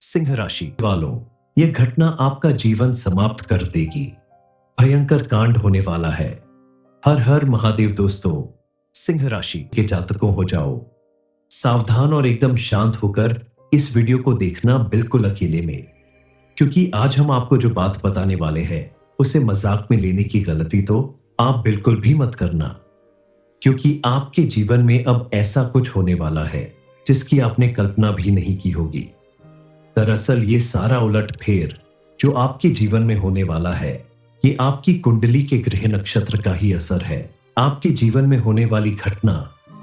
सिंह राशि वालों, यह घटना आपका जीवन समाप्त कर देगी। भयंकर कांड होने वाला है। हर हर महादेव दोस्तों, सिंह राशि के जातकों हो जाओ सावधान और एकदम शांत होकर इस वीडियो को देखना बिल्कुल अकेले में, क्योंकि आज हम आपको जो बात बताने वाले हैं उसे मजाक में लेने की गलती तो आप बिल्कुल भी मत करना, क्योंकि आपके जीवन में अब ऐसा कुछ होने वाला है जिसकी आपने कल्पना भी नहीं की होगी। दरअसल ये सारा उलटफेर जो आपके जीवन में होने वाला है, ये आपकी कुंडली के ग्रह नक्षत्र का ही असर है। आपके जीवन में होने वाली घटना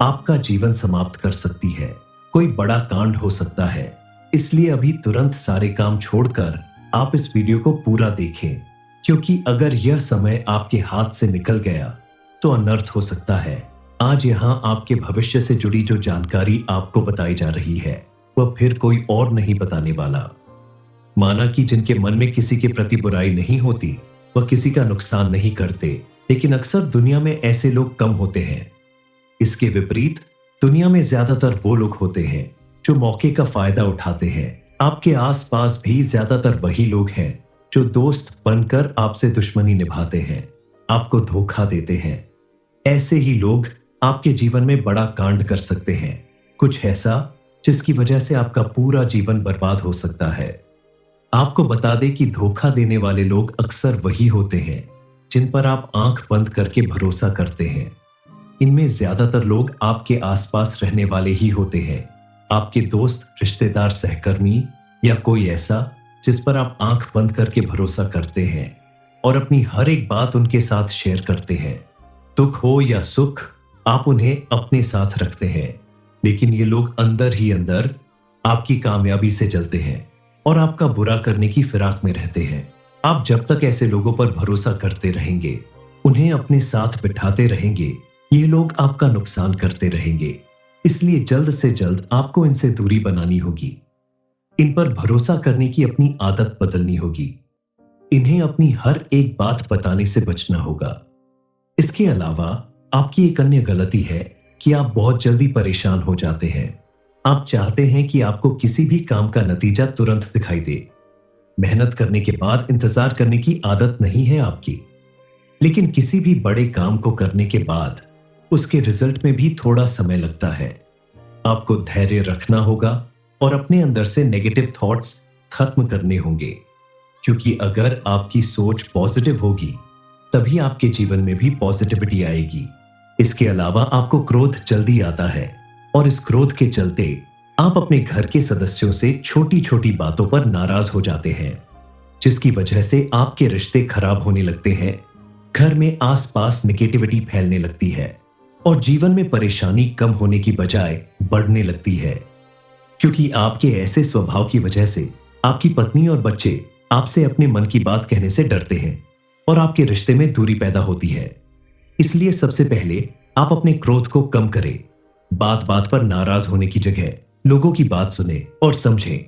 आपका जीवन समाप्त कर सकती है। कोई बड़ा कांड हो सकता है, इसलिए अभी तुरंत सारे काम छोड़कर आप इस वीडियो को पूरा देखें, क्योंकि अगर यह समय आपके हाथ से निकल गया तो अनर्थ हो सकता है। आज यहाँ आपके भविष्य से जुड़ी जो जानकारी आपको बताई जा रही है वह फिर कोई और नहीं बताने वाला। माना कि जिनके मन में किसी के प्रति बुराई नहीं होती वह किसी का नुकसान नहीं करते, लेकिन अक्सर दुनिया में ऐसे लोग कम होते हैं। इसके विपरीत दुनिया में ज्यादातर वो लोग होते हैं जो मौके का फायदा उठाते हैं। आपके आसपास भी ज्यादातर वही लोग हैं जो दोस्त बनकर आपसे दुश्मनी निभाते हैं, आपको धोखा देते हैं। ऐसे ही लोग आपके जीवन में बड़ा कांड कर सकते हैं, कुछ ऐसा जिसकी वजह से आपका पूरा जीवन बर्बाद हो सकता है। आपको बता दें कि धोखा देने वाले लोग अक्सर वही होते हैं जिन पर आप आंख बंद करके भरोसा करते हैं। इनमें ज्यादातर लोग आपके आसपास रहने वाले ही होते हैं, आपके दोस्त, रिश्तेदार, सहकर्मी या कोई ऐसा जिस पर आप आंख बंद करके भरोसा करते हैं और अपनी हर एक बात उनके साथ शेयर करते हैं। दुख हो या सुख, आप उन्हें अपने साथ रखते हैं, लेकिन ये लोग अंदर ही अंदर आपकी कामयाबी से जलते हैं और आपका बुरा करने की फिराक में रहते हैं। आप जब तक ऐसे लोगों पर भरोसा करते रहेंगे, उन्हें अपने साथ बिठाते रहेंगे, ये लोग आपका नुकसान करते रहेंगे। इसलिए जल्द से जल्द आपको इनसे दूरी बनानी होगी। इन पर भरोसा करने की अपनी आदत बदलनी होगी। इन्हें अपनी हर एक बात बताने से बचना होगा। इसके अलावा आपकी एक अन्य गलती है कि आप बहुत जल्दी परेशान हो जाते हैं। आप चाहते हैं कि आपको किसी भी काम का नतीजा तुरंत दिखाई दे। मेहनत करने के बाद इंतजार करने की आदत नहीं है आपकी, लेकिन किसी भी बड़े काम को करने के बाद उसके रिजल्ट में भी थोड़ा समय लगता है। आपको धैर्य रखना होगा और अपने अंदर से नेगेटिव थॉट्स खत्म करने होंगे, क्योंकि अगर आपकी सोच पॉजिटिव होगी तभी आपके जीवन में भी पॉजिटिविटी आएगी। इसके अलावा आपको क्रोध जल्दी आता है और इस क्रोध के चलते आप अपने घर के सदस्यों से छोटी छोटी बातों पर नाराज हो जाते हैं, जिसकी वजह से आपके रिश्ते खराब होने लगते हैं। घर में आसपास नेगेटिविटी फैलने लगती है और जीवन में परेशानी कम होने की बजाय बढ़ने लगती है, क्योंकि आपके ऐसे स्वभाव की वजह से आपकी पत्नी और बच्चे आपसे अपने मन की बात कहने से डरते हैं और आपके रिश्ते में दूरी पैदा होती है। इसलिए सबसे पहले आप अपने क्रोध को कम करें। बात बात पर नाराज होने की जगह लोगों की बात सुने और समझें,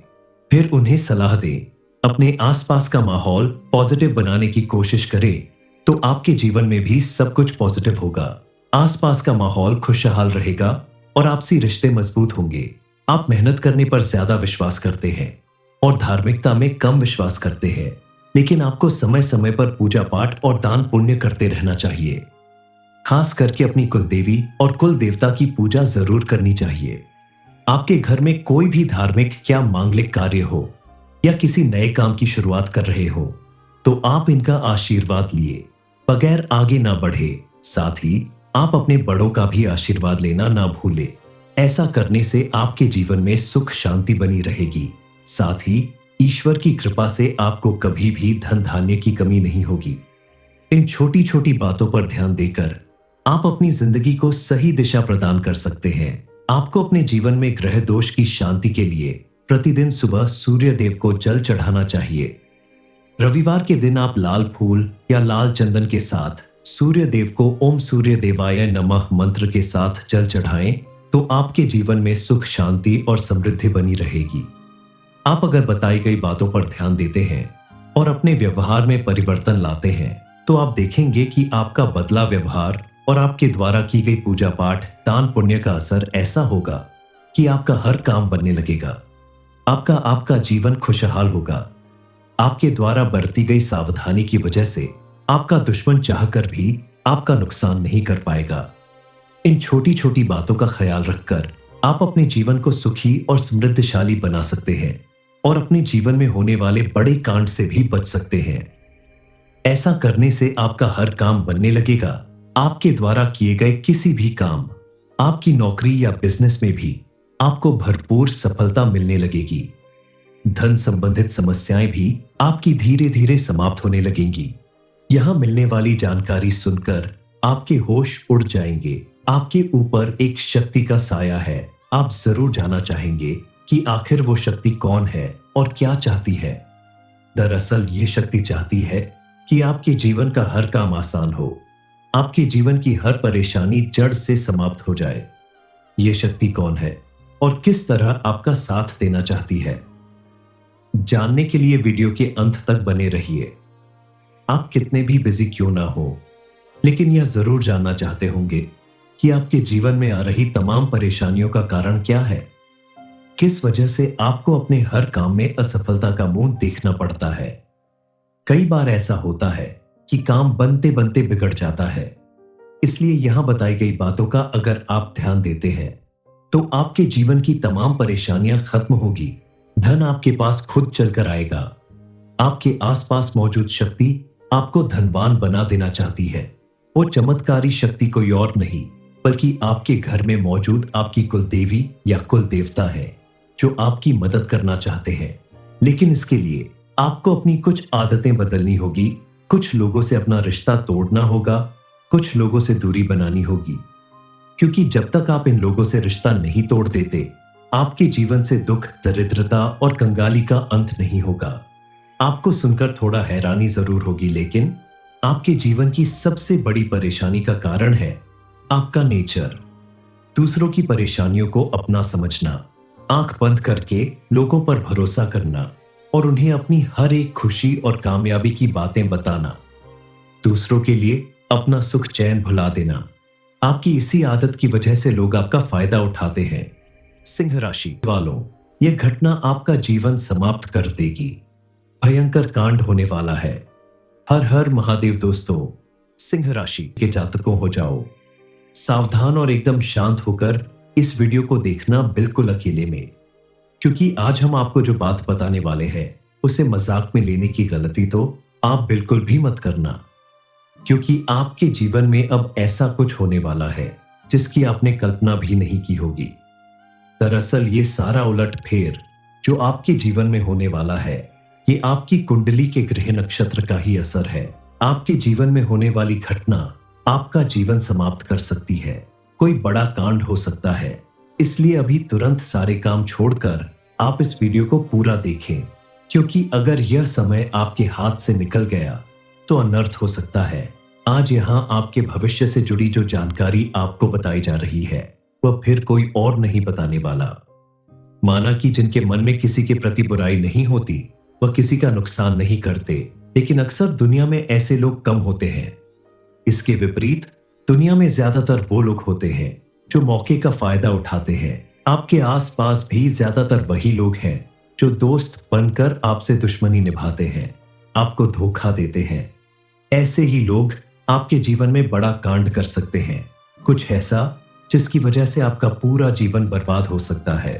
फिर उन्हें सलाह दें। अपने आसपास का माहौल पॉजिटिव बनाने की कोशिश करें तो आपके जीवन में भी सब कुछ पॉजिटिव होगा। आसपास का माहौल खुशहाल रहेगा और आपसी रिश्ते मजबूत होंगे। आप मेहनत करने पर ज्यादा विश्वास करते हैं और धार्मिकता में कम विश्वास करते हैं, लेकिन आपको समय समय पर पूजा पाठ और दान पुण्य करते रहना चाहिए। खास करके अपनी कुलदेवी और कुल देवता की पूजा जरूर करनी चाहिए। आपके घर में कोई भी धार्मिक या मांगलिक कार्य हो या किसी नए काम की शुरुआत कर रहे हो तो आप इनका आशीर्वाद लिए बगैर आगे ना बढ़े। साथ ही आप अपने बड़ों का भी आशीर्वाद लेना ना भूले। ऐसा करने से आपके जीवन में सुख शांति बनी रहेगी। साथ ही ईश्वर की कृपा से आपको कभी भी धन धान्य की कमी नहीं होगी। इन छोटी छोटी बातों पर ध्यान देकर आप अपनी जिंदगी को सही दिशा प्रदान कर सकते हैं। आपको अपने जीवन में ग्रह दोष की शांति के लिए प्रतिदिन सुबह सूर्य देव को जल चढ़ाना चाहिए। रविवार के दिन आप लाल फूल या लाल चंदन के साथ सूर्य देव को ओम सूर्य देवाय नमः मंत्र के साथ जल चढ़ाएं तो आपके जीवन में सुख शांति और समृद्धि बनी रहेगी। आप अगर बताई गई बातों पर ध्यान देते हैं और अपने व्यवहार में परिवर्तन लाते हैं तो आप देखेंगे कि आपका बदला व्यवहार और आपके द्वारा की गई पूजा पाठ दान पुण्य का असर ऐसा होगा कि आपका हर काम बनने लगेगा। आपका आपका जीवन खुशहाल होगा। आपके द्वारा बरती गई सावधानी की वजह से आपका दुश्मन चाहकर भी आपका नुकसान नहीं कर पाएगा। इन छोटी छोटी बातों का ख्याल रखकर आप अपने जीवन को सुखी और समृद्धशाली बना सकते हैं और अपने जीवन में होने वाले बड़े कांड से भी बच सकते हैं। ऐसा करने से आपका हर काम बनने लगेगा। आपके द्वारा किए गए किसी भी काम, आपकी नौकरी या बिजनेस में भी आपको भरपूर सफलता मिलने लगेगी। धन संबंधित समस्याएं भी आपकी धीरे धीरे समाप्त होने लगेंगी। यहां मिलने वाली जानकारी सुनकर आपके होश उड़ जाएंगे। आपके ऊपर एक शक्ति का साया है। आप जरूर जानना चाहेंगे कि आखिर वो शक्ति कौन है और क्या चाहती है। दरअसल ये शक्ति चाहती है कि आपके जीवन का हर काम आसान हो, आपके जीवन की हर परेशानी जड़ से समाप्त हो जाए। ये शक्ति कौन है और किस तरह आपका साथ देना चाहती है, जानने के लिए वीडियो के अंत तक बने रहिए। आप कितने भी बिजी क्यों ना हो, लेकिन यह जरूर जानना चाहते होंगे कि आपके जीवन में आ रही तमाम परेशानियों का कारण क्या है। किस वजह से आपको अपने हर काम में असफलता का मुंह देखना पड़ता है। कई बार ऐसा होता है कि काम बनते बनते बिगड़ जाता है। इसलिए यहां बताई गई बातों का अगर आप ध्यान देते हैं तो आपके जीवन की तमाम परेशानियां खत्म होगी। धन आपके पास खुद चलकर आएगा। आपके आसपास मौजूद शक्ति आपको धनवान बना देना चाहती है। वो चमत्कारी शक्ति कोई और नहीं बल्कि आपके घर में मौजूद आपकी कुल देवी या कुल देवता है, जो आपकी मदद करना चाहते हैं। लेकिन इसके लिए आपको अपनी कुछ आदतें बदलनी होगी, कुछ लोगों से अपना रिश्ता तोड़ना होगा, कुछ लोगों से दूरी बनानी होगी। क्योंकि जब तक आप इन लोगों से रिश्ता नहीं तोड़ देते, आपके जीवन से दुख, दरिद्रता और कंगाली का अंत नहीं होगा। आपको सुनकर थोड़ा हैरानी जरूर होगी, लेकिन आपके जीवन की सबसे बड़ी परेशानी का कारण है आपका नेचर। दूसरों की परेशानियों को अपना समझना, आंख बंद करके लोगों पर भरोसा करना और उन्हें अपनी हर एक खुशी और कामयाबी की बातें बताना, दूसरों के लिए अपना सुख चैन भुला देना। आपकी इसी आदत की वजह से लोग आपका फायदा उठाते हैं। सिंह राशि वालों, यह घटना आपका जीवन समाप्त कर देगी। भयंकर कांड होने वाला है। हर हर महादेव दोस्तों, सिंह राशि के जातकों हो जाओ सावधान और एकदम शांत होकर इस वीडियो को देखना, बिल्कुल अकेले में। क्योंकि आज हम आपको जो बात बताने वाले हैं उसे मजाक में लेने की गलती तो आप बिल्कुल भी मत करना, क्योंकि आपके जीवन में अब ऐसा कुछ होने वाला है जिसकी आपने कल्पना भी नहीं की होगी। दरअसल ये सारा उलटफेर जो आपके जीवन में होने वाला है, ये आपकी कुंडली के ग्रह नक्षत्र का ही असर है। आपके जीवन में होने वाली घटना आपका जीवन समाप्त कर सकती है। कोई बड़ा कांड हो सकता है। इसलिए अभी तुरंत सारे काम छोड़कर आप इस वीडियो को पूरा देखें, क्योंकि अगर यह समय आपके हाथ से निकल गया तो अनर्थ हो सकता है। आज यहाँ आपके भविष्य से जुड़ी जो जानकारी आपको बताई जा रही है वह फिर कोई और नहीं बताने वाला। माना कि जिनके मन में किसी के प्रति बुराई नहीं होती, वह किसी का नुकसान नहीं करते, लेकिन अक्सर दुनिया में ऐसे लोग कम होते हैं। इसके विपरीत दुनिया में ज्यादातर वो लोग होते हैं जो मौके का फायदा उठाते हैं। आपके आसपास भी ज्यादातर वही लोग हैं जो दोस्त बनकर आपसे दुश्मनी निभाते हैं, आपको धोखा देते हैं। ऐसे ही लोग आपके जीवन में बड़ा कांड कर सकते हैं, कुछ ऐसा जिसकी वजह से आपका पूरा जीवन बर्बाद हो सकता है।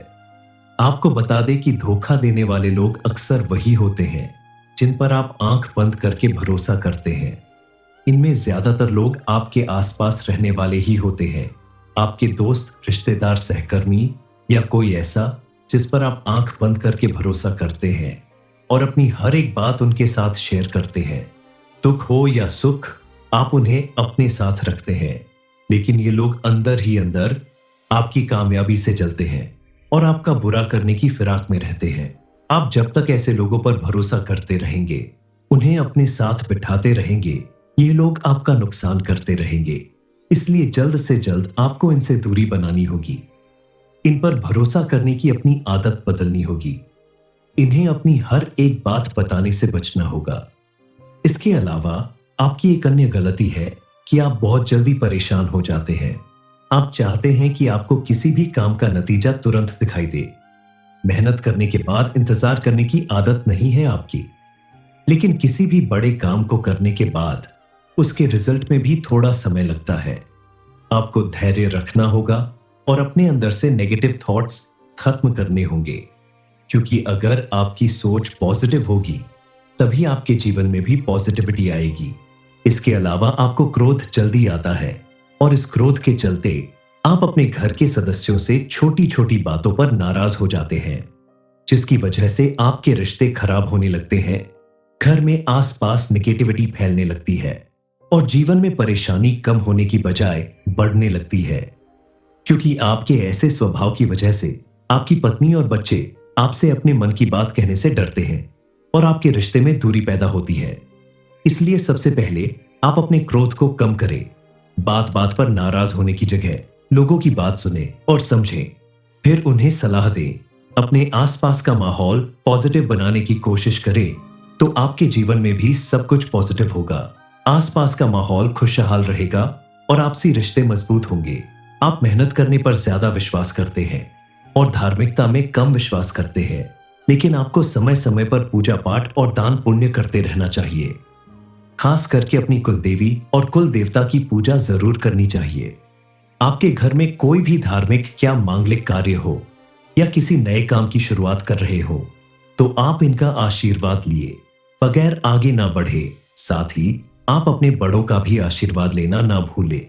आपको बता दें कि धोखा देने वाले लोग अक्सर वही होते हैं जिन पर आप आंख बंद करके भरोसा करते हैं। इनमें ज्यादातर लोग आपके आसपास रहने वाले ही होते हैं, आपके दोस्त, रिश्तेदार, सहकर्मी या कोई ऐसा जिस पर आप आंख बंद करके भरोसा करते हैं और अपनी हर एक बात उनके साथ शेयर करते हैं। दुख हो या सुख, आप उन्हें अपने साथ रखते हैं। लेकिन ये लोग अंदर ही अंदर आपकी कामयाबी से जलते हैं और आपका बुरा करने की फिराक में रहते हैं। आप जब तक ऐसे लोगों पर भरोसा करते रहेंगे, उन्हें अपने साथ बिठाते रहेंगे, ये लोग आपका नुकसान करते रहेंगे। इसलिए जल्द से जल्द आपको इनसे दूरी बनानी होगी। इन पर भरोसा करने की अपनी आदत बदलनी होगी। इन्हें अपनी हर एक बात बताने से बचना होगा। इसके अलावा आपकी एक अन्य गलती है कि आप बहुत जल्दी परेशान हो जाते हैं। आप चाहते हैं कि आपको किसी भी काम का नतीजा तुरंत दिखाई दे। मेहनत करने के बाद इंतजार करने की आदत नहीं है आपकी। लेकिन किसी भी बड़े काम को करने के बाद उसके रिजल्ट में भी थोड़ा समय लगता है। आपको धैर्य रखना होगा और अपने अंदर से नेगेटिव थॉट्स खत्म करने होंगे, क्योंकि अगर आपकी सोच पॉजिटिव होगी तभी आपके जीवन में भी पॉजिटिविटी आएगी। इसके अलावा आपको क्रोध जल्दी आता है और इस क्रोध के चलते आप अपने घर के सदस्यों से छोटी छोटी बातों पर नाराज हो जाते हैं, जिसकी वजह से आपके रिश्ते खराब होने लगते हैं। घर में आसपास नेगेटिविटी फैलने लगती है और जीवन में परेशानी कम होने की बजाय बढ़ने लगती है, क्योंकि आपके ऐसे स्वभाव की वजह से आपकी पत्नी और बच्चे आपसे अपने मन की बात कहने से डरते हैं और आपके रिश्ते में दूरी पैदा होती है। इसलिए सबसे पहले आप अपने क्रोध को कम करें। बात बात पर नाराज होने की जगह लोगों की बात सुने और समझें, फिर उन्हें सलाह दें। अपने आसपास का माहौल पॉजिटिव बनाने की कोशिश करें तो आपके जीवन में भी सब कुछ पॉजिटिव होगा। आसपास का माहौल खुशहाल रहेगा और आपसी रिश्ते मजबूत होंगे। आप मेहनत करने पर ज्यादा विश्वास करते हैं और धार्मिकता में कम विश्वास करते हैं, लेकिन आपको समय समय पर पूजा पाठ और दान पुण्य करते रहना चाहिए। खास करके अपनी कुलदेवी और कुल देवता की पूजा जरूर करनी चाहिए। आपके घर में कोई भी धार्मिक या मांगलिक कार्य हो या किसी नए काम की शुरुआत कर रहे हो तो आप इनका आशीर्वाद लिए बगैर आगे ना बढ़े। साथ ही आप अपने बड़ों का भी आशीर्वाद लेना ना भूले।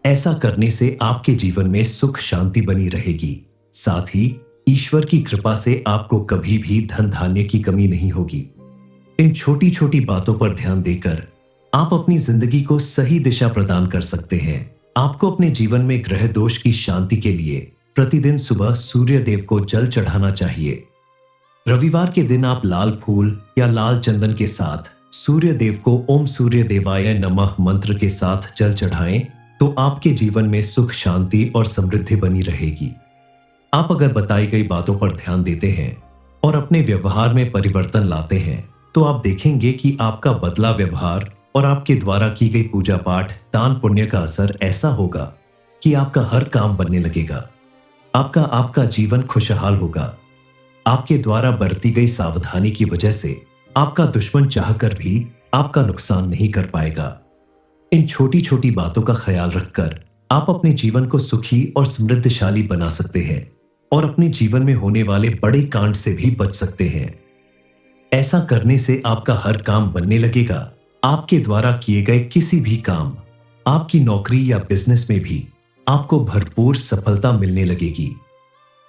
ऐसा करने से आपके जीवन में सुख शांति बनी रहेगी। साथ ही ईश्वर की कृपा से आपको कभी भी धन धान्य की कमी नहीं होगी। इन छोटी छोटी बातों पर ध्यान देकर आप अपनी जिंदगी को सही दिशा प्रदान कर सकते हैं। आपको अपने जीवन में ग्रह दोष की शांति के लिए प्रतिदिन सुबह सूर्य देव को जल चढ़ाना चाहिए। रविवार के दिन आप लाल फूल या लाल चंदन के साथ सूर्य देव को ओम सूर्य देवाय नमः मंत्र के साथ जल चढ़ाएं तो आपके जीवन में सुख शांति और समृद्धि बनी रहेगी। आप अगर बताई गई बातों पर ध्यान देते हैं और अपने व्यवहार में परिवर्तन लाते हैं तो आप देखेंगे कि आपका बदला व्यवहार और आपके द्वारा की गई पूजा पाठ दान पुण्य का असर ऐसा होगा कि आपका हर काम बनने लगेगा। आपका आपका जीवन खुशहाल होगा। आपके द्वारा बरती गई सावधानी की वजह से आपका दुश्मन चाहकर भी आपका नुकसान नहीं कर पाएगा। इन छोटी छोटी बातों का ख्याल रखकर आप अपने जीवन को सुखी और समृद्धशाली बना सकते हैं और अपने जीवन में होने वाले बड़े कांड से भी बच सकते हैं। ऐसा करने से आपका हर काम बनने लगेगा। आपके द्वारा किए गए किसी भी काम, आपकी नौकरी या बिजनेस में भी आपको भरपूर सफलता मिलने लगेगी।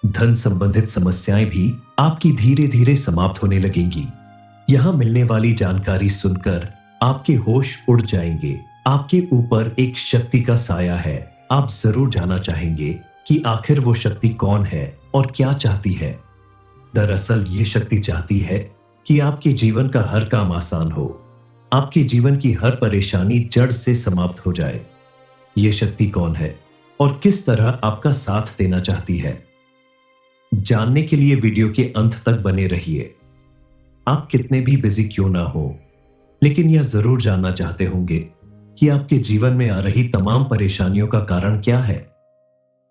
धन संबंधित समस्याएं भी आपकी धीरे धीरे समाप्त होने लगेंगी। यहां मिलने वाली जानकारी सुनकर आपके होश उड़ जाएंगे। आपके ऊपर एक शक्ति का साया है। आप जरूर जानना चाहेंगे कि आखिर वो शक्ति कौन है और क्या चाहती है। दरअसल ये शक्ति चाहती है कि आपके जीवन का हर काम आसान हो, आपके जीवन की हर परेशानी जड़ से समाप्त हो जाए। ये शक्ति कौन है और किस तरह आपका साथ देना चाहती है, जानने के लिए वीडियो के अंत तक बने रहिए। आप कितने भी बिजी क्यों ना हो, लेकिन यह जरूर जानना चाहते होंगे कि आपके जीवन में आ रही तमाम परेशानियों का कारण क्या है।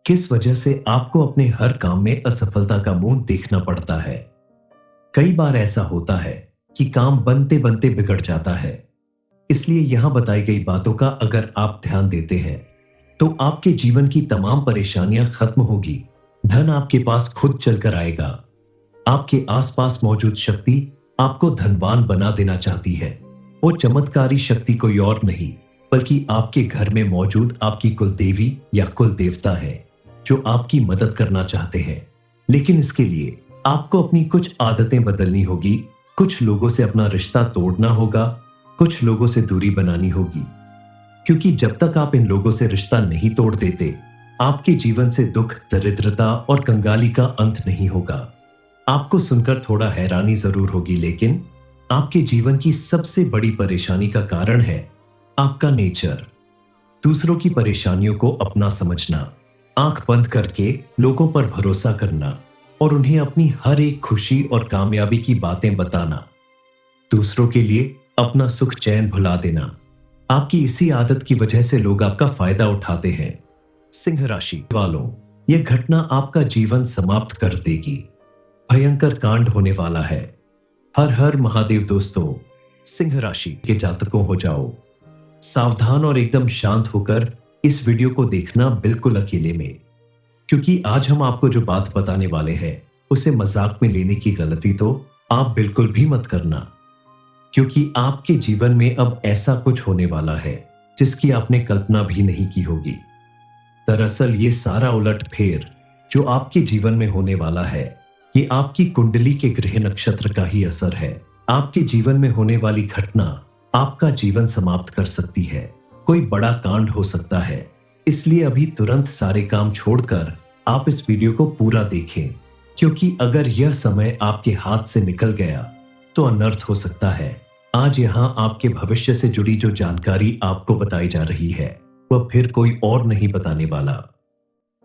किस वजह से आपको अपने हर काम में असफलता का मुंह देखना पड़ता है। कई बार ऐसा होता है कि काम बनते बनते बिगड़ जाता है। इसलिए यहां बताई गई बातों का अगर आप ध्यान देते हैं तो आपके जीवन की तमाम परेशानियां खत्म होगी। धन आपके पास खुद चलकर आएगा। आपके आसपास मौजूद शक्ति आपको धनवान बना देना चाहती है। वो चमत्कारी शक्ति कोई और नहीं बल्कि आपके घर में मौजूद आपकी कुलदेवी या कुल देवता है, जो आपकी मदद करना चाहते हैं। लेकिन इसके लिए आपको अपनी कुछ आदतें बदलनी होगी, कुछ लोगों से अपना रिश्ता तोड़ना होगा, कुछ लोगों से दूरी बनानी होगी, क्योंकि जब तक आप इन लोगों से रिश्ता नहीं तोड़ देते आपके जीवन से दुख, दरिद्रता और कंगाली का अंत नहीं होगा। आपको सुनकर थोड़ा हैरानी जरूर होगी, लेकिन आपके जीवन की सबसे बड़ी परेशानी का कारण है आपका नेचर। दूसरों की परेशानियों को अपना समझना, आंख बंद करके लोगों पर भरोसा करना और उन्हें अपनी हर एक खुशी और कामयाबी की बातें बताना, दूसरों के लिए अपना सुख चैन भुला देना। आपकी इसी आदत की वजह से लोग आपका फायदा उठाते हैं। सिंह राशि वालों, यह घटना आपका जीवन समाप्त कर देगी। भयंकर कांड होने वाला है। हर हर महादेव दोस्तों, सिंह राशि के जातकों हो जाओ सावधान और एकदम शांत होकर इस वीडियो को देखना बिल्कुल अकेले में, क्योंकि आज हम आपको जो बात बताने वाले हैं उसे मजाक में लेने की गलती तो आप बिल्कुल भी मत करना, क्योंकि आपके जीवन में अब ऐसा कुछ होने वाला है जिसकी आपने कल्पना भी नहीं की होगी। दरअसल ये सारा उलटफेर जो आपके जीवन में होने वाला है, ये आपकी कुंडली के ग्रह नक्षत्र का ही असर है। आपके जीवन में होने वाली घटना आपका जीवन समाप्त कर सकती है, कोई बड़ा कांड हो सकता है। इसलिए अभी तुरंत सारे काम छोड़कर आप इस वीडियो को पूरा देखें, क्योंकि अगर यह समय आपके हाथ से निकल गया तो अनर्थ हो सकता है। आज यहाँ आपके भविष्य से जुड़ी जो जानकारी आपको बताई जा रही है वह फिर कोई और नहीं बताने वाला।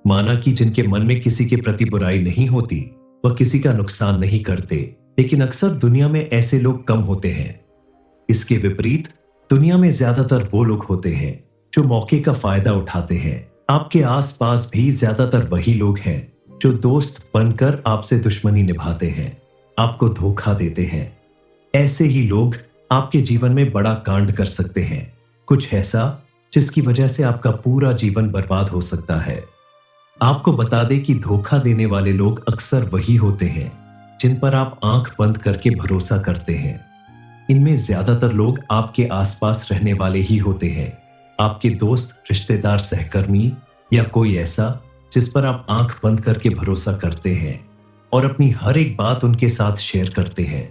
माना कि जिनके मन में किसी के प्रति बुराई नहीं होती वह किसी का नुकसान नहीं करते, लेकिन अक्सर दुनिया में ऐसे लोग कम होते हैं। इसके विपरीत दुनिया में ज्यादातर वो लोग होते हैं जो मौके का फायदा उठाते हैं। आपके आसपास भी ज्यादातर वही लोग हैं जो दोस्त बनकर आपसे दुश्मनी निभाते हैं, आपको धोखा देते हैं। ऐसे ही लोग आपके जीवन में बड़ा कांड कर सकते हैं, कुछ ऐसा जिसकी वजह से आपका पूरा जीवन बर्बाद हो सकता है। आपको बता दें कि धोखा देने वाले लोग अक्सर वही होते हैं जिन पर आप आंख बंद करके भरोसा करते हैं। इनमें ज्यादातर लोग आपके आसपास रहने वाले ही होते हैं, आपके दोस्त, रिश्तेदार, सहकर्मी या कोई ऐसा जिस पर आप आंख बंद करके भरोसा करते हैं और अपनी हर एक बात उनके साथ शेयर करते हैं।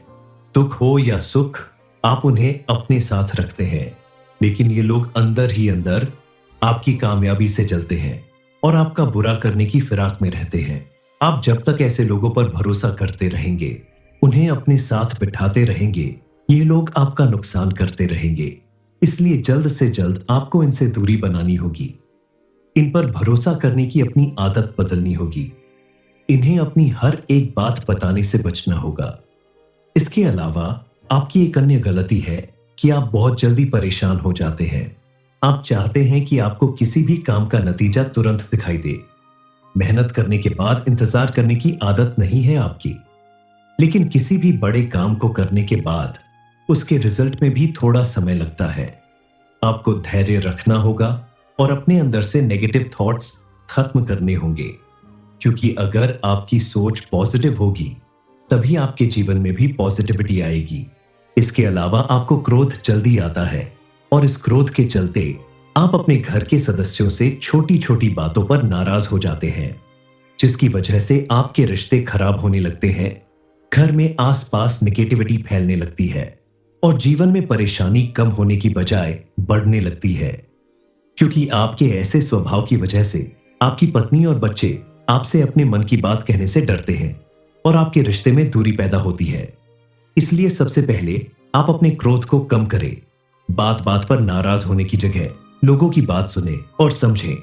दुख हो या सुख आप उन्हें अपने साथ रखते हैं, लेकिन ये लोग अंदर ही अंदर आपकी कामयाबी से जलते हैं और आपका बुरा करने की फिराक में रहते हैं। आप जब तक ऐसे लोगों पर भरोसा करते रहेंगे, उन्हें अपने साथ बिठाते रहेंगे, ये लोग आपका नुकसान करते रहेंगे। इसलिए जल्द से जल्द आपको इनसे दूरी बनानी होगी। इन पर भरोसा करने की अपनी आदत बदलनी होगी। इन्हें अपनी हर एक बात बताने से बचना होगा। इसके अलावा आपकी एक अन्य गलती है कि आप बहुत जल्दी परेशान हो जाते हैं। आप चाहते हैं कि आपको किसी भी काम का नतीजा तुरंत दिखाई दे। मेहनत करने के बाद इंतजार करने की आदत नहीं है आपकी, लेकिन किसी भी बड़े काम को करने के बाद उसके रिजल्ट में भी थोड़ा समय लगता है। आपको धैर्य रखना होगा और अपने अंदर से नेगेटिव थॉट्स खत्म करने होंगे, क्योंकि अगर आपकी सोच पॉजिटिव होगी तभी आपके जीवन में भी पॉजिटिविटी आएगी। इसके अलावा आपको क्रोध जल्दी आता है और इस क्रोध के चलते आप अपने घर के सदस्यों से छोटी छोटी बातों पर नाराज हो जाते हैं, जिसकी वजह से आपके रिश्ते खराब होने लगते हैं। घर में आसपास नेगेटिविटी फैलने लगती है और जीवन में परेशानी कम होने की बजाय बढ़ने लगती है, क्योंकि आपके ऐसे स्वभाव की वजह से आपकी पत्नी और बच्चे आपसे अपने मन की बात कहने से डरते हैं और आपके रिश्ते में दूरी पैदा होती है। इसलिए सबसे पहले आप अपने क्रोध को कम करें। बात बात पर नाराज होने की जगह लोगों की बात सुने और समझें,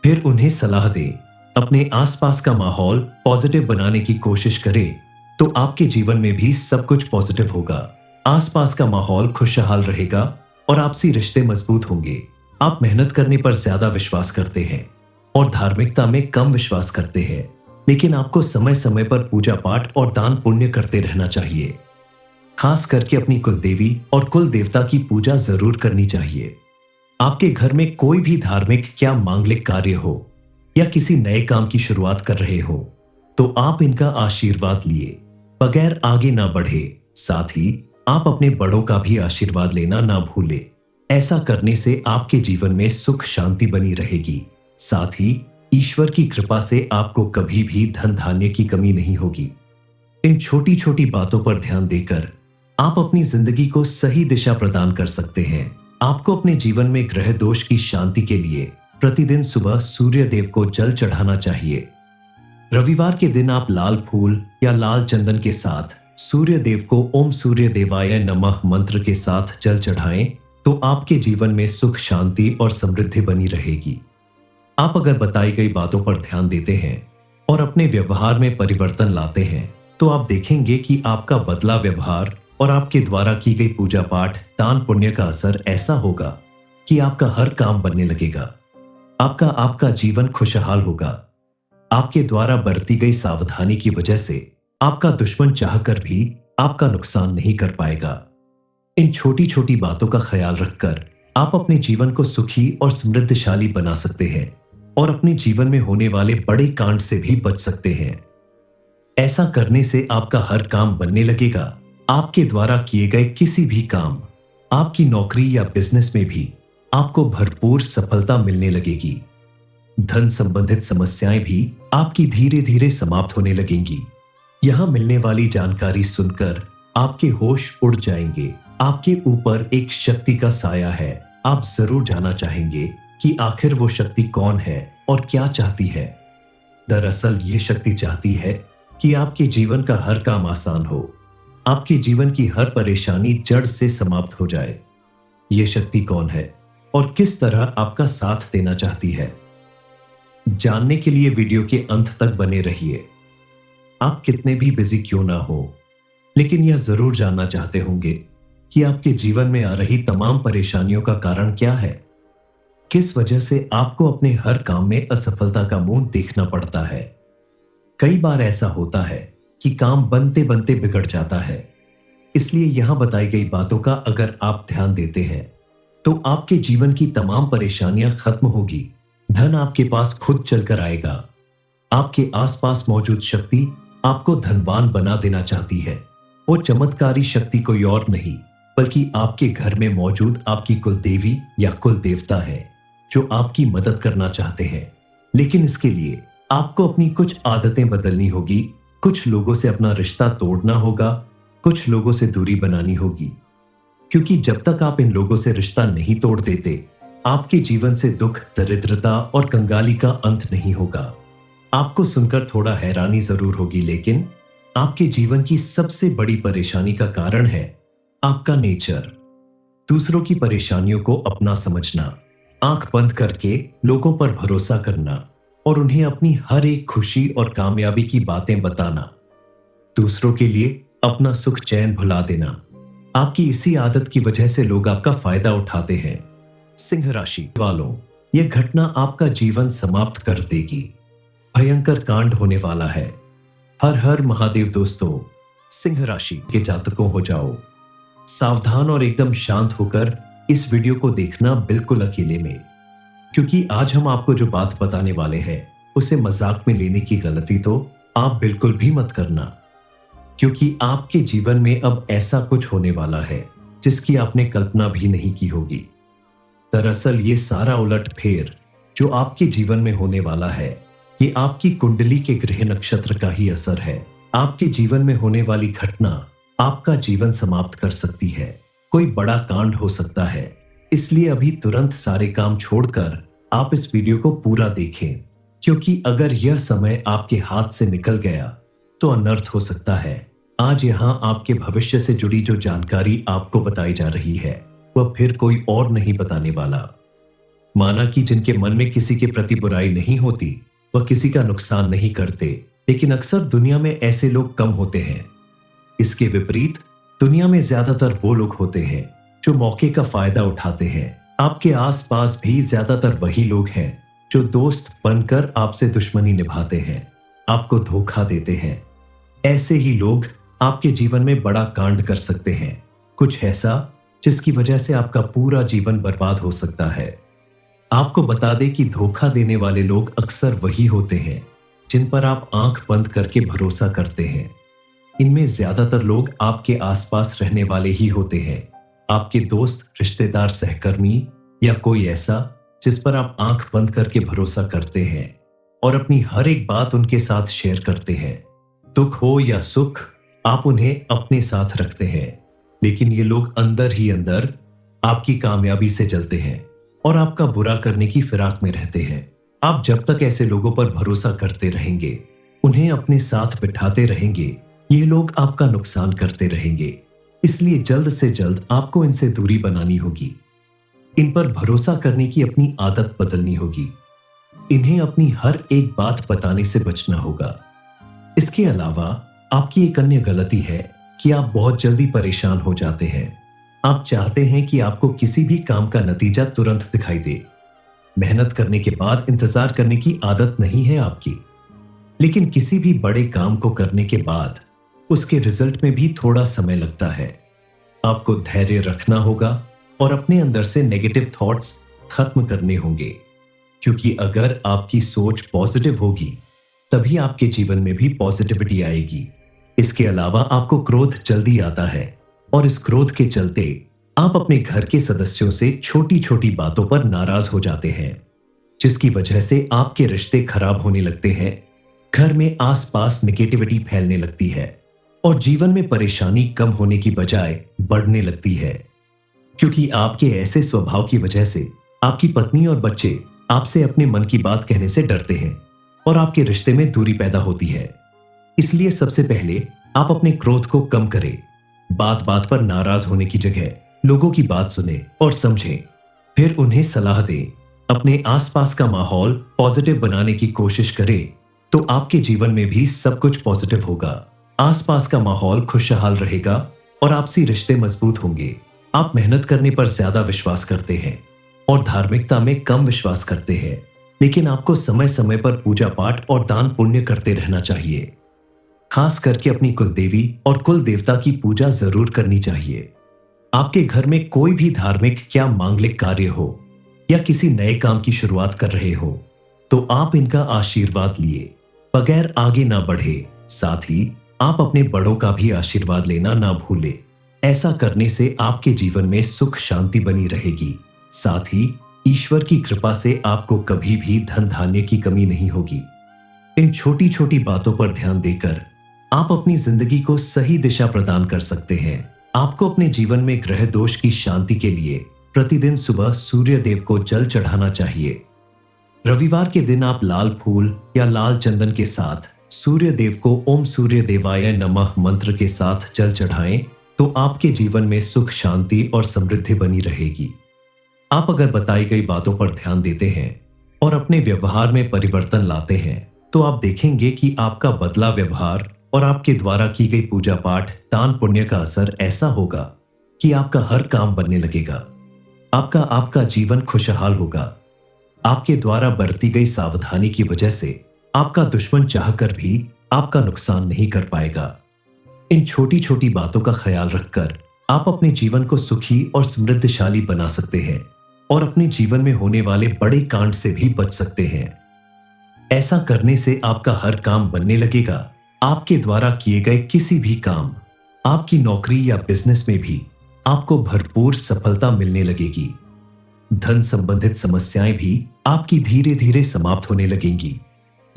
फिर उन्हें सलाह दें। अपने आसपास का माहौल पॉजिटिव बनाने की कोशिश करें तो आपके जीवन में भी सब कुछ पॉजिटिव होगा। आसपास का माहौल खुशहाल रहेगा और आपसी रिश्ते मजबूत होंगे। आप मेहनत करने पर ज्यादा विश्वास करते हैं और धार्मिकता में कम विश्वास करते हैं, लेकिन आपको समय समय पर पूजा पाठ और दान पुण्य करते रहना चाहिए। खास करके अपनी कुलदेवी और कुल देवता की पूजा जरूर करनी चाहिए। आपके घर में कोई भी धार्मिक या मांगलिक कार्य हो या किसी नए काम की शुरुआत कर रहे हो तो आप इनका आशीर्वाद लिए बगैर आगे ना बढ़े। साथ ही आप अपने बड़ों का भी आशीर्वाद लेना ना भूले। ऐसा करने से आपके जीवन में सुख शांति बनी रहेगी। साथ ही ईश्वर की कृपा से आपको कभी भी धन धान्य की कमी नहीं होगी। इन छोटी छोटी बातों पर ध्यान देकर आप अपनी जिंदगी को सही दिशा प्रदान कर सकते हैं। आपको अपने जीवन में ग्रह दोष की शांति के लिए प्रतिदिन सुबह सूर्य देव को जल चढ़ाना चाहिए। रविवार के दिन आप लाल फूल या लाल चंदन के साथ सूर्य देव को ओम सूर्य देवाय नमः मंत्र के साथ जल चढ़ाएं तो आपके जीवन में सुख शांति और समृद्धि बनी रहेगी। आप अगर बताई गई बातों पर ध्यान देते हैं और अपने व्यवहार में परिवर्तन लाते हैं तो आप देखेंगे कि आपका बदला व्यवहार और आपके द्वारा की गई पूजा पाठ दान पुण्य का असर ऐसा होगा कि आपका हर काम बनने लगेगा। आपका जीवन खुशहाल होगा। आपके द्वारा बरती गई सावधानी की वजह से आपका दुश्मन चाहकर भी आपका नुकसान नहीं कर पाएगा। इन छोटी छोटी बातों का ख्याल रखकर आप अपने जीवन को सुखी और समृद्धशाली बना सकते हैं और अपने जीवन में होने वाले बड़े कांड से भी बच सकते हैं। ऐसा करने से आपका हर काम बनने लगेगा। आपके द्वारा किए गए किसी भी काम, आपकी नौकरी या बिजनेस में भी आपको भरपूर सफलता मिलने लगेगी। धन संबंधित समस्याएं भी आपकी धीरे धीरे समाप्त होने लगेंगी। यहां मिलने वाली जानकारी सुनकर आपके होश उड़ जाएंगे। आपके ऊपर एक शक्ति का साया है। आप जरूर जानना चाहेंगे कि आखिर वो शक्ति कौन है और क्या चाहती है। दरअसल ये शक्ति चाहती है कि आपके जीवन का हर काम आसान हो, आपके जीवन की हर परेशानी जड़ से समाप्त हो जाए। ये शक्ति कौन है और किस तरह आपका साथ देना चाहती है, जानने के लिए वीडियो के अंत तक बने रहिए। आप कितने भी बिजी क्यों ना हो, लेकिन यह जरूर जानना चाहते होंगे कि आपके जीवन में आ रही तमाम परेशानियों का कारण क्या है। किस वजह से आपको अपने हर काम में असफलता का मुंह देखना पड़ता है। कई बार ऐसा होता है कि काम बनते बनते बिगड़ जाता है। इसलिए यहां बताई गई बातों का अगर आप ध्यान देते हैं तो आपके जीवन की तमाम परेशानियां खत्म होगी। धन आपके पास खुद चलकर आएगा। आपके आसपास मौजूद शक्ति आपको धनवान बना देना चाहती है। वो चमत्कारी शक्ति कोई और नहीं बल्कि आपके घर में मौजूद आपकी कुल देवी या कुल देवता है, जो आपकी मदद करना चाहते हैं। लेकिन इसके लिए आपको अपनी कुछ आदतें बदलनी होगी, कुछ लोगों से अपना रिश्ता तोड़ना होगा, कुछ लोगों से दूरी बनानी होगी। क्योंकि जब तक आप इन लोगों से रिश्ता नहीं तोड़ देते, आपके जीवन से दुख, दरिद्रता और कंगाली का अंत नहीं होगा। आपको सुनकर थोड़ा हैरानी जरूर होगी, लेकिन आपके जीवन की सबसे बड़ी परेशानी का कारण है आपका नेचर। दूसरों की परेशानियों को अपना समझना, आंख बंद करके लोगों पर भरोसा करना और उन्हें अपनी हर एक खुशी और कामयाबी की बातें बताना, दूसरों के लिए अपना सुख चैन भुला देना। आपकी इसी आदत की वजह से लोग आपका फायदा उठाते हैं। सिंह राशि वालों, यह घटना आपका जीवन समाप्त कर देगी। भयंकर कांड होने वाला है। हर हर महादेव दोस्तों, सिंह राशि के जातकों हो जाओ सावधान और एकदम शांत होकर इस वीडियो को देखना, बिल्कुल अकेले में। क्योंकि आज हम आपको जो बात बताने वाले हैं उसे मजाक में लेने की गलती तो आप बिल्कुल भी मत करना, क्योंकि आपके जीवन में अब ऐसा कुछ होने वाला है जिसकी आपने कल्पना भी नहीं की होगी। दरअसल ये सारा उलटफेर जो आपके जीवन में होने वाला है, ये आपकी कुंडली के ग्रह नक्षत्र का ही असर है। आपके जीवन में होने वाली घटना आपका जीवन समाप्त कर सकती है। कोई बड़ा कांड हो सकता है। इसलिए अभी तुरंत सारे काम छोड़कर आप इस वीडियो को पूरा देखें, क्योंकि अगर यह समय आपके हाथ से निकल गया तो अनर्थ हो सकता है। आज यहाँ आपके भविष्य से जुड़ी जो जानकारी आपको बताई जा रही है वह फिर कोई और नहीं बताने वाला। माना कि जिनके मन में किसी के प्रति बुराई नहीं होती वह किसी का नुकसान नहीं करते, लेकिन अक्सर दुनिया में ऐसे लोग कम होते हैं। इसके विपरीत दुनिया में ज्यादातर वो लोग होते हैं जो मौके का फायदा उठाते हैं। आपके आसपास भी ज्यादातर वही लोग हैं जो दोस्त बनकर आपसे दुश्मनी निभाते हैं, आपको धोखा देते हैं। ऐसे ही लोग आपके जीवन में बड़ा कांड कर सकते हैं, कुछ ऐसा जिसकी वजह से आपका पूरा जीवन बर्बाद हो सकता है। आपको बता दें कि धोखा देने वाले लोग अक्सर वही होते हैं जिन पर आप आंख बंद करके भरोसा करते हैं। इनमें ज्यादातर लोग आपके आसपास रहने वाले ही होते हैं, आपके दोस्त, रिश्तेदार, सहकर्मी या कोई ऐसा जिस पर आप आंख बंद करके भरोसा करते हैं और अपनी हर एक बात उनके साथ शेयर करते हैं। दुख हो या सुख, आप उन्हें अपने साथ रखते हैं, लेकिन ये लोग अंदर ही अंदर आपकी कामयाबी से जलते हैं और आपका बुरा करने की फिराक में रहते हैं। आप जब तक ऐसे लोगों पर भरोसा करते रहेंगे, उन्हें अपने साथ बिठाते रहेंगे, ये लोग आपका नुकसान करते रहेंगे। इसलिए जल्द से जल्द आपको इनसे दूरी बनानी होगी। इन पर भरोसा करने की अपनी आदत बदलनी होगी। इन्हें अपनी हर एक बात बताने से बचना होगा। इसके अलावा आपकी एक अन्य गलती है कि आप बहुत जल्दी परेशान हो जाते हैं। आप चाहते हैं कि आपको किसी भी काम का नतीजा तुरंत दिखाई दे। मेहनत करने के बाद इंतजार करने की आदत नहीं है आपकी, लेकिन किसी भी बड़े काम को करने के बाद उसके रिजल्ट में भी थोड़ा समय लगता है। आपको धैर्य रखना होगा और अपने अंदर से नेगेटिव थॉट्स खत्म करने होंगे, क्योंकि अगर आपकी सोच पॉजिटिव होगी तभी आपके जीवन में भी पॉजिटिविटी आएगी। इसके अलावा आपको क्रोध जल्दी आता है और इस क्रोध के चलते आप अपने घर के सदस्यों से छोटी छोटी बातों पर नाराज हो जाते हैं, जिसकी वजह से आपके रिश्ते खराब होने लगते हैं। घर में आसपास नेगेटिविटी फैलने लगती है और जीवन में परेशानी कम होने की बजाय बढ़ने लगती है, क्योंकि आपके ऐसे स्वभाव की वजह से आपकी पत्नी और बच्चे आपसे अपने मन की बात कहने से डरते हैं और आपके रिश्ते में दूरी पैदा होती है। इसलिए सबसे पहले आप अपने क्रोध को कम करें। बात बात पर नाराज होने की जगह लोगों की बात सुने और समझें, फिर उन्हें सलाह दें। अपने आसपास का माहौल पॉजिटिव बनाने की कोशिश करें तो आपके जीवन में भी सब कुछ पॉजिटिव होगा। आसपास का माहौल खुशहाल रहेगा और आपसी रिश्ते मजबूत होंगे। आप मेहनत करने पर ज्यादा विश्वास करते हैं और धार्मिकता में कम विश्वास करते हैं, लेकिन आपको समय समय पर पूजा पाठ और दान पुण्य करते रहना चाहिए। खास करके अपनी कुलदेवी और कुल देवता की पूजा जरूर करनी चाहिए। आपके घर में कोई भी धार्मिक या मांगलिक कार्य हो या किसी नए काम की शुरुआत कर रहे हो तो आप इनका आशीर्वाद लिए बगैर आगे ना बढ़े। साथ ही आप अपने बड़ों का भी आशीर्वाद लेना ना भूले। ऐसा करने से आपके जीवन में सुख शांति बनी रहेगी। साथ ही ईश्वर की कृपा से आपको कभी भी धन धान्य की कमी नहीं होगी। इन छोटी छोटी बातों पर ध्यान देकर आप अपनी जिंदगी को सही दिशा प्रदान कर सकते हैं। आपको अपने जीवन में ग्रह दोष की शांति के लिए प्रतिदिन सुबह सूर्य देव को जल चढ़ाना चाहिए। रविवार के दिन आप लाल फूल या लाल चंदन के साथ सूर्य देव को ओम सूर्य देवाय नमः मंत्र के साथ जल चढ़ाएं तो आपके जीवन में सुख शांति और समृद्धि बनी रहेगी। आप अगर बताई गई बातों पर ध्यान देते हैं और अपने व्यवहार में परिवर्तन लाते हैं तो आप देखेंगे कि आपका बदला व्यवहार और आपके द्वारा की गई पूजा पाठ दान पुण्य का असर ऐसा होगा कि आपका हर काम बनने लगेगा। आपका जीवन खुशहाल होगा। आपके द्वारा बरती गई सावधानी की वजह से आपका दुश्मन चाहकर भी आपका नुकसान नहीं कर पाएगा। इन छोटी छोटी बातों का ख्याल रखकर आप अपने जीवन को सुखी और समृद्धशाली बना सकते हैं और अपने जीवन में होने वाले बड़े कांड से भी बच सकते हैं। ऐसा करने से आपका हर काम बनने लगेगा। आपके द्वारा किए गए किसी भी काम, आपकी नौकरी या बिजनेस में भी आपको भरपूर सफलता मिलने लगेगी। धन संबंधित समस्याएं भी आपकी धीरे धीरे समाप्त होने लगेंगी।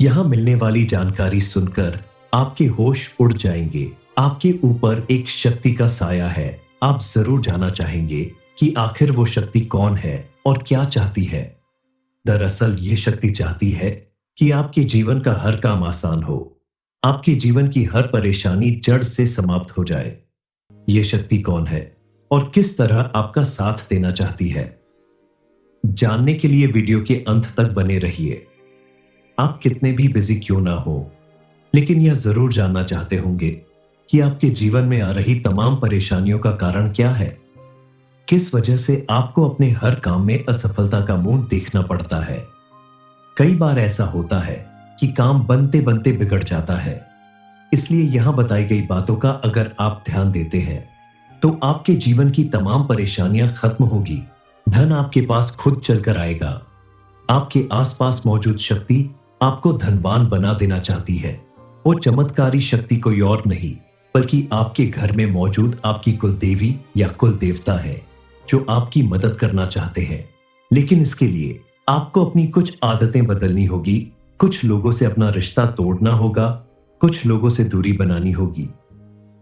यहां मिलने वाली जानकारी सुनकर आपके होश उड़ जाएंगे। आपके ऊपर एक शक्ति का साया है। आप जरूर जानना चाहेंगे कि आखिर वो शक्ति कौन है और क्या चाहती है। दरअसल ये शक्ति चाहती है कि आपके जीवन का हर काम आसान हो, आपके जीवन की हर परेशानी जड़ से समाप्त हो जाए। ये शक्ति कौन है और किस तरह आपका साथ देना चाहती है, जानने के लिए वीडियो के अंत तक बने रहिए। आप कितने भी बिजी क्यों ना हो, लेकिन यह जरूर जानना चाहते होंगे कि आपके जीवन में आ रही तमाम परेशानियों का कारण क्या है। किस वजह से आपको अपने हर काम में असफलता का मुंह देखना पड़ता है। कई बार ऐसा होता है कि काम बनते बनते बिगड़ जाता है। इसलिए यहां बताई गई बातों का अगर आप ध्यान देते हैं तो आपके जीवन की तमाम परेशानियां खत्म होगी। धन आपके पास खुद चलकर आएगा। आपके आसपास मौजूद शक्ति आपको धनवान बना देना चाहती है। वो चमत्कारी शक्ति कोई और नहीं बल्कि आपके घर में मौजूद आपकी कुल देवी या कुल देवता है, जो आपकी मदद करना चाहते हैं। लेकिन इसके लिए आपको अपनी कुछ आदतें बदलनी होगी, कुछ लोगों से अपना रिश्ता तोड़ना होगा, कुछ लोगों से दूरी बनानी होगी,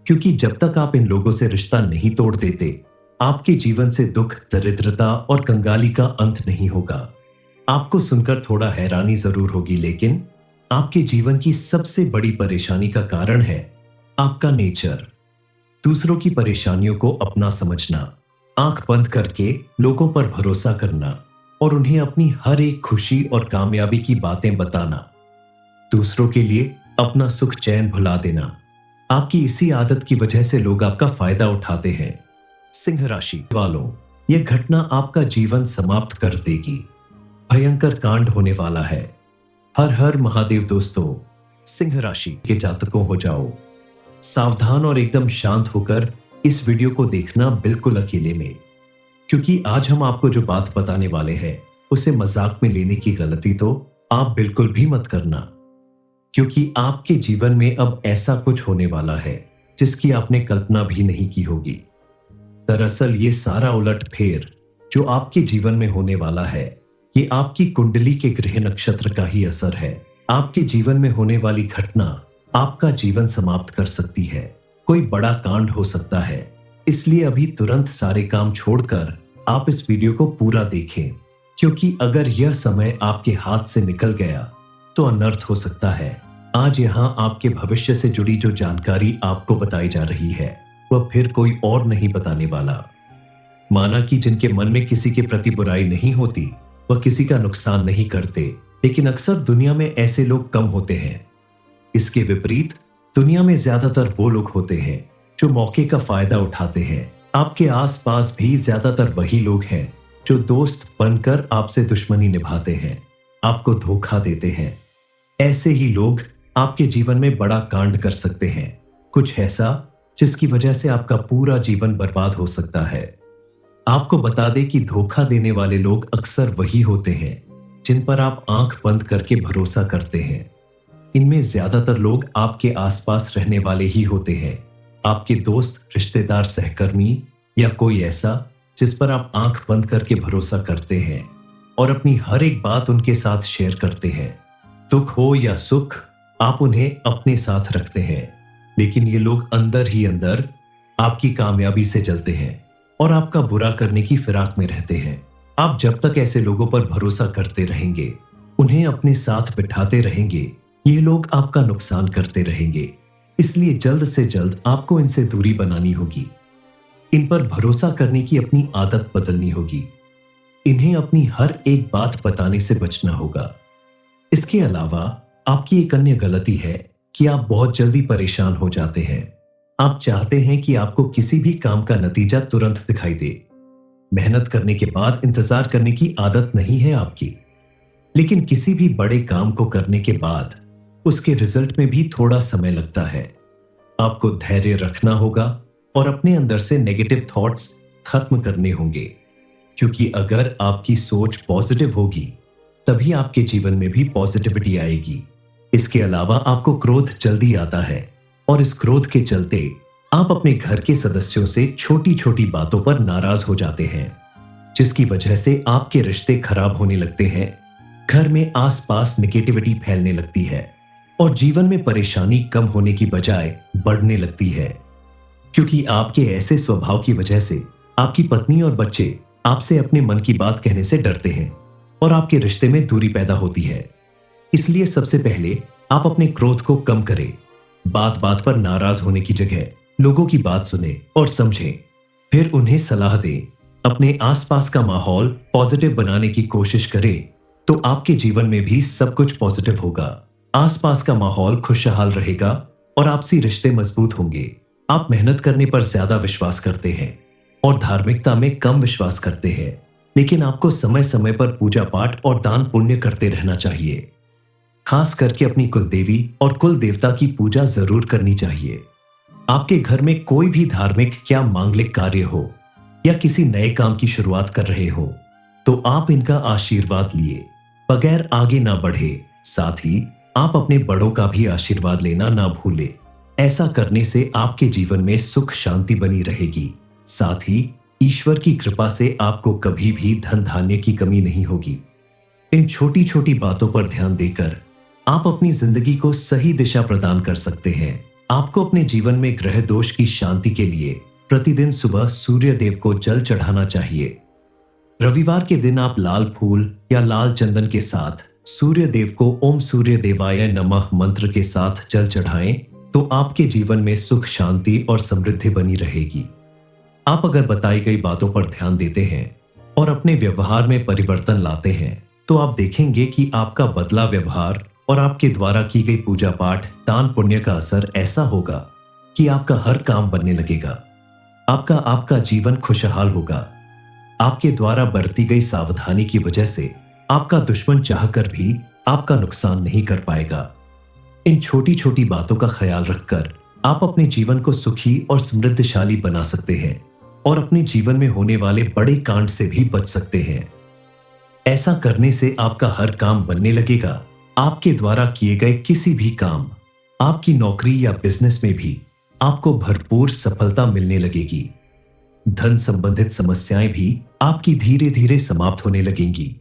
क्योंकि जब तक आप इन लोगों से रिश्ता नहीं तोड़ देते आपके जीवन से दुख, दरिद्रता और कंगाली का अंत नहीं होगा। आपको सुनकर थोड़ा हैरानी जरूर होगी, लेकिन आपके जीवन की सबसे बड़ी परेशानी का कारण है आपका नेचर। दूसरों की परेशानियों को अपना समझना, आंख बंद करके लोगों पर भरोसा करना और उन्हें अपनी हर एक खुशी और कामयाबी की बातें बताना, दूसरों के लिए अपना सुख चैन भुला देना। आपकी इसी आदत की वजह से लोग आपका फायदा उठाते हैं। सिंह राशि वालों, यह घटना आपका जीवन समाप्त कर देगी। भयंकर कांड होने वाला है। हर हर महादेव दोस्तों, सिंह राशि के जातकों हो जाओ सावधान और एकदम शांत होकर इस वीडियो को देखना, बिल्कुल अकेले में, क्योंकि आज हम आपको जो बात बताने वाले हैं उसे मजाक में लेने की गलती तो आप बिल्कुल भी मत करना, क्योंकि आपके जीवन में अब ऐसा कुछ होने वाला है जिसकी आपने कल्पना भी नहीं की होगी। दरअसल ये सारा उलटफेर जो आपके जीवन में होने वाला है, ये आपकी कुंडली के ग्रह नक्षत्र का ही असर है। आपके जीवन में होने वाली घटना आपका जीवन समाप्त कर सकती है, कोई बड़ा कांड हो सकता है। इसलिए अभी तुरंत सारे काम छोड़कर आप इस वीडियो को पूरा देखें, क्योंकि अगर यह समय आपके हाथ से निकल गया तो अनर्थ हो सकता है। आज यहाँ आपके भविष्य से जुड़ी जो जानकारी आपको बताई जा रही है वह फिर कोई और नहीं बताने वाला। माना कि जिनके मन में किसी के प्रति बुराई नहीं होती, वह किसी का नुकसान नहीं करते, लेकिन अक्सर दुनिया में ऐसे लोग कम होते हैं। इसके विपरीत दुनिया में ज्यादातर वो लोग होते हैं जो मौके का फायदा उठाते हैं। आपके आसपास भी ज्यादातर वही लोग हैं जो दोस्त बनकर आपसे दुश्मनी निभाते हैं, आपको धोखा देते हैं। ऐसे ही लोग आपके जीवन में बड़ा कांड कर सकते हैं, कुछ ऐसा जिसकी वजह से आपका पूरा जीवन बर्बाद हो सकता है। आपको बता दें कि धोखा देने वाले लोग अक्सर वही होते हैं जिन पर आप आंख बंद करके भरोसा करते हैं। इनमें ज्यादातर लोग आपके आसपास रहने वाले ही होते हैं, आपके दोस्त, रिश्तेदार, सहकर्मी या कोई ऐसा जिस पर आप आंख बंद करके भरोसा करते हैं और अपनी हर एक बात उनके साथ शेयर करते हैं। दुख हो या सुख, आप उन्हें अपने साथ रखते हैं, लेकिन ये लोग अंदर ही अंदर आपकी कामयाबी से जलते हैं और आपका बुरा करने की फिराक में रहते हैं। आप जब तक ऐसे लोगों पर भरोसा करते रहेंगे, उन्हें अपने साथ बिठाते रहेंगे, ये लोग आपका नुकसान करते रहेंगे। इसलिए जल्द से जल्द आपको इनसे दूरी बनानी होगी। इन पर भरोसा करने की अपनी आदत बदलनी होगी। इन्हें अपनी हर एक बात बताने से बचना होगा। इसके अलावा आपकी एक अन्य गलती है कि आप बहुत जल्दी परेशान हो जाते हैं। आप चाहते हैं कि आपको किसी भी काम का नतीजा तुरंत दिखाई दे। मेहनत करने के बाद इंतजार करने की आदत नहीं है आपकी, लेकिन किसी भी बड़े काम को करने के बाद उसके रिजल्ट में भी थोड़ा समय लगता है। आपको धैर्य रखना होगा और अपने अंदर से नेगेटिव थॉट्स खत्म करने होंगे, क्योंकि अगर आपकी सोच पॉजिटिव होगी तभी आपके जीवन में भी पॉजिटिविटी आएगी। इसके अलावा आपको क्रोध जल्दी आता है और इस क्रोध के चलते आप अपने घर के सदस्यों से छोटी छोटी बातों पर नाराज हो जाते हैं, जिसकी वजह से आपके रिश्ते खराब होने लगते हैं। घर में आसपास नेगेटिविटी फैलने लगती है और जीवन में परेशानी कम होने की बजाय बढ़ने लगती है, क्योंकि आपके ऐसे स्वभाव की वजह से आपकी पत्नी और बच्चे आपसे अपने मन की बात कहने से डरते हैं और आपके रिश्ते में दूरी पैदा होती है। इसलिए सबसे पहले आप अपने क्रोध को कम करें। बात बात पर नाराज होने की जगह लोगों की बात सुने और समझें, फिर उन्हें सलाह दें। अपने आसपास का माहौल पॉजिटिव बनाने की कोशिश करें तो आपके जीवन में भी सब कुछ पॉजिटिव होगा। आसपास का माहौल खुशहाल रहेगा और आपसी रिश्ते मजबूत होंगे। आप मेहनत करने पर ज्यादा विश्वास करते हैं और धार्मिकता में कम विश्वास करते हैं, लेकिन आपको समय समय पर पूजा पाठ और दान पुण्य करते रहना चाहिए। खास करके अपनी कुलदेवी और कुल देवता की पूजा जरूर करनी चाहिए। आपके घर में कोई भी धार्मिक या मांगलिक कार्य हो या किसी नए काम की शुरुआत कर रहे हो तो आप इनका आशीर्वाद लिए बगैर आगे ना बढ़े। साथ ही आप अपने बड़ों का भी आशीर्वाद लेना ना भूले। ऐसा करने से आपके जीवन में सुख शांति बनी रहेगी। साथ ही ईश्वर की कृपा से आपको कभी भी धन धान्य की कमी नहीं होगी। इन छोटी छोटी बातों पर ध्यान देकर आप अपनी जिंदगी को सही दिशा प्रदान कर सकते हैं। आपको अपने जीवन में ग्रह दोष की शांति के लिए प्रतिदिन सुबह सूर्य देव को जल चढ़ाना चाहिए। रविवार के दिन आप लाल फूल या लाल चंदन के साथ सूर्य देव को ओम सूर्य देवाय नमः मंत्र के साथ जल चढ़ाएं तो आपके जीवन में सुख शांति और समृद्धि बनी रहेगी। आप अगर बताई गई बातों पर ध्यान देते हैं और अपने व्यवहार में परिवर्तन लाते हैं तो आप देखेंगे कि आपका बदला व्यवहार और आपके द्वारा की गई पूजा पाठ दान पुण्य का असर ऐसा होगा कि आपका हर काम बनने लगेगा। आपका जीवन खुशहाल होगा। आपके द्वारा बरती गई सावधानी की वजह से आपका दुश्मन चाहकर भी आपका नुकसान नहीं कर पाएगा। इन छोटी छोटी बातों का ख्याल रखकर आप अपने जीवन को सुखी और समृद्धशाली बना सकते हैं और अपने जीवन में होने वाले बड़े कांड से भी बच सकते हैं। ऐसा करने से आपका हर काम बनने लगेगा। आपके द्वारा किए गए किसी भी काम, आपकी नौकरी या बिजनेस में भी आपको भरपूर सफलता मिलने लगेगी। धन संबंधित समस्याएं भी आपकी धीरे धीरे समाप्त होने लगेंगी।